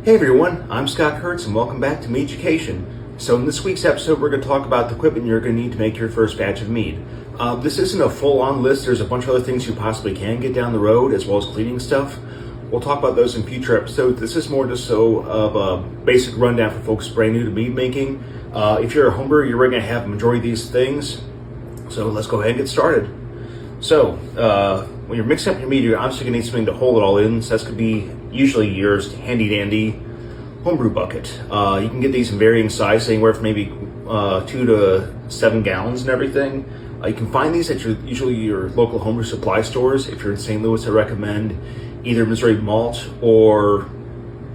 Hey everyone, I'm Scott Kurtz and welcome back to Meaducation. So in this week's episode, we're going to talk about the equipment you're going to need to make your first batch of mead. This isn't a full-on list. There's a bunch of other things you possibly can get down the road, as well as cleaning stuff. We'll talk about those in future episodes. This is more just so of a basic rundown for folks brand new to mead making. If you're a homebrewer, you're going to have a majority of these things. So let's go ahead and get started. So when you're mixing up your mead, you're obviously going to need something to hold it all in. So that's going to be usually your handy-dandy homebrew bucket. You can get these in varying sizes, anywhere from maybe 2 to 7 gallons and everything. You can find these at usually your local homebrew supply stores. If you're in St. Louis, I recommend either Missouri Malt or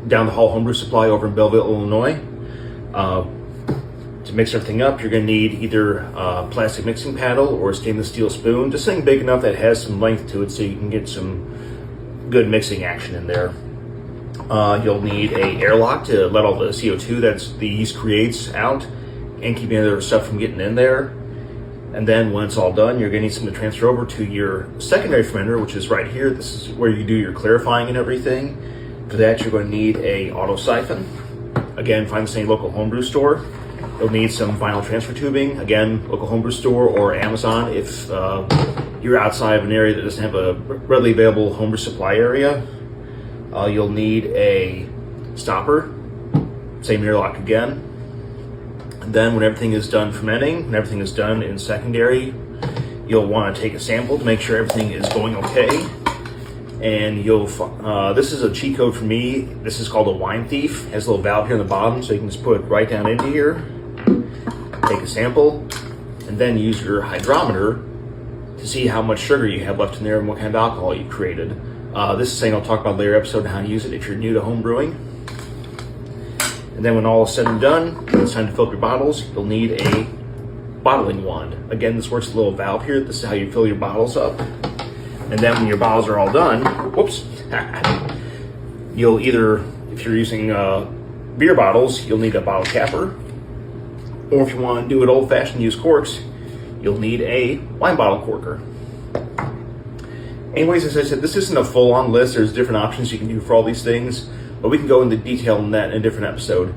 down the hall homebrew supply over in Belleville, Illinois. To mix everything up, you're going to need either a plastic mixing paddle or a stainless steel spoon, just something big enough that has some length to it so you can get some good mixing action in there. You'll need a airlock to let all the CO2 that the yeast creates out and keep any other stuff from getting in there. And then when it's all done, you're going to need something to transfer over to your secondary fermenter, which is right here. This is where you do your clarifying and everything. For that, you're going to need a auto siphon. Again, find the same local homebrew store. You'll need some vinyl transfer tubing. Again, local homebrew store or Amazon if you're outside of an area that doesn't have a readily available homebrew supply area. You'll need a stopper, same airlock again. And then when everything is done fermenting, when everything is done in secondary, you'll want to take a sample to make sure everything is going okay. And this is a cheat code for me. This is called a wine thief. It has a little valve here on the bottom, so you can just put it right down into here, take a sample, and then use your hydrometer to see how much sugar you have left in there and what kind of alcohol you created. This is something I'll talk about later episode on how to use it if you're new to home brewing. And then when all is said and done, when it's time to fill up your bottles, you'll need a bottling wand. Again, this works with a little valve here. This is how you fill your bottles up. And then when your bottles are all done, you'll either, if you're using beer bottles, you'll need a bottle capper. Or if you want to do it old-fashioned, use corks, you'll need a wine bottle corker. Anyways, as I said, this isn't a full-on list. There's different options you can do for all these things, but we can go into detail on that in a different episode.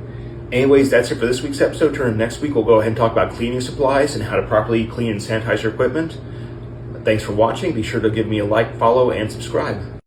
Anyways, that's it for this week's episode. Turn next week, we'll go ahead and talk about cleaning supplies and how to properly clean and sanitize your equipment. Thanks for watching. Be sure to give me a like, follow, and subscribe.